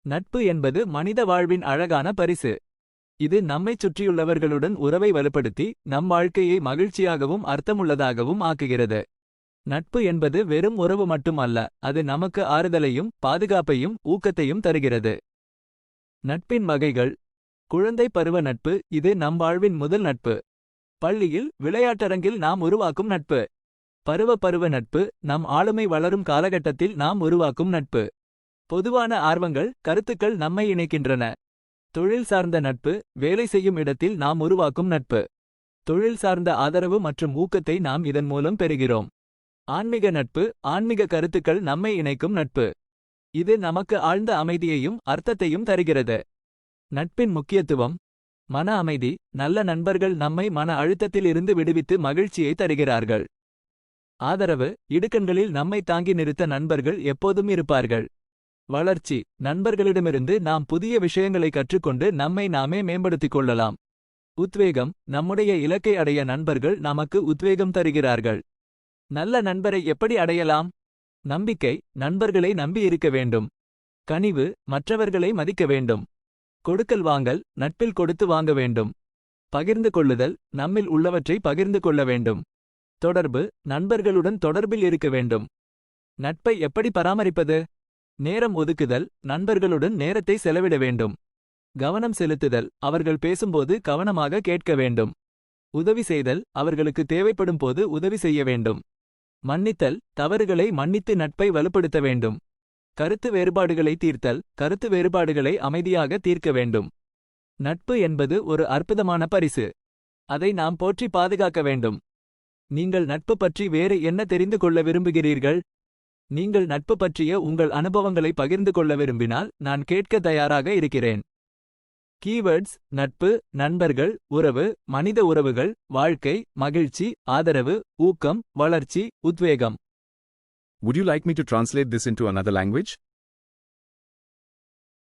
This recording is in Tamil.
நட்பு என்பது மனித வாழ்வின் அழகான பரிசு. இது நம்மைச் சுற்றியுள்ளவர்களுடன் உறவை வலுப்படுத்தி நம் வாழ்க்கையை மகிழ்ச்சியாகவும் அர்த்தமுள்ளதாகவும் ஆக்குகிறது. நட்பு என்பது வெறும் உறவு மட்டும் அல்ல, அது நமக்கு ஆறுதலையும் பாதுகாப்பையும் ஊக்கத்தையும் தருகிறது. நட்பின் வகைகள். குழந்தை பருவ நட்பு, இது நம் வாழ்வின் முதல் நட்பு. பள்ளியில் விளையாட்டரங்கில் நாம் உருவாக்கும் நட்பு. பருவ நட்பு, நம் ஆளுமை வளரும் காலகட்டத்தில் நாம் உருவாக்கும் நட்பு. பொதுவான ஆர்வங்கள் கருத்துக்கள் நம்மை இணைக்கின்றன. தொழில் சார்ந்த நட்பு, வேலை செய்யும் இடத்தில் நாம் உருவாக்கும் நட்பு. தொழில் சார்ந்த ஆதரவு மற்றும் ஊக்கத்தை நாம் இதன் மூலம் பெறுகிறோம். ஆன்மீக நட்பு, ஆன்மீக கருத்துக்கள் நம்மை இணைக்கும் நட்பு. இது நமக்கு ஆழ்ந்த அமைதியையும் அர்த்தத்தையும் தருகிறது. நட்பின் முக்கியத்துவம். மன அமைதி. நல்ல நண்பர்கள் நம்மை மன அழுத்தத்திலிருந்து விடுவித்து மகிழ்ச்சியை தருகிறார்கள். ஆதரவு. இடுக்கண்களில் நம்மை தாங்கி நிறுத்த நண்பர்கள் எப்போதும் இருப்பார்கள். வளர்ச்சி. நண்பர்களிடமிருந்து நாம் புதிய விஷயங்களை கற்றுக்கொண்டு நம்மை நாமே மேம்படுத்திக் கொள்ளலாம். உத்வேகம். நம்முடைய இலக்கை அடைய நண்பர்கள் நமக்கு உத்வேகம் தருகிறார்கள். நல்ல நண்பரை எப்படி அடையலாம்? நம்பிக்கை. நண்பர்களை நம்பி இருக்க வேண்டும். கனிவு. மற்றவர்களை மதிக்க வேண்டும். கொடுக்கல் வாங்கல். நட்பில் கொடுத்து வாங்க வேண்டும். பகிர்ந்து கொள்ளுதல். நம்மில் உள்ளவற்றை பகிர்ந்து கொள்ள வேண்டும். தொடர்பு. நண்பர்களுடன் தொடர்பில் இருக்க வேண்டும். நட்பை எப்படி பராமரிப்பது? நேரம் ஒதுக்குதல். நண்பர்களுடன் நேரத்தை செலவிட வேண்டும். கவனம் செலுத்துதல். அவர்கள் பேசும்போது கவனமாக கேட்க வேண்டும். உதவி செய்தல். அவர்களுக்கு தேவைப்படும் போது உதவி செய்ய வேண்டும். மன்னித்தல். தவறுகளை மன்னித்து நட்பை வலுப்படுத்த வேண்டும். கருத்து வேறுபாடுகளை தீர்த்தல். கருத்து வேறுபாடுகளை அமைதியாக தீர்க்க வேண்டும். நட்பு என்பது ஒரு அற்புதமான பரிசு. அதை நாம் போற்றி பாதுகாக்க வேண்டும். நீங்கள் நட்பு பற்றி வேறு என்ன தெரிந்து கொள்ள விரும்புகிறீர்கள்? நீங்கள் நட்பு பற்றிய உங்கள் அனுபவங்களை பகிர்ந்து கொள்ள விரும்பினால் நான் கேட்க தயாராக இருக்கிறேன். கீவேர்ட்ஸ். நட்பு, நண்பர்கள், உறவு, மனித உறவுகள், வாழ்க்கை, மகிழ்ச்சி, ஆதரவு, ஊக்கம், வளர்ச்சி, உத்வேகம். Would you like me to translate this into another language?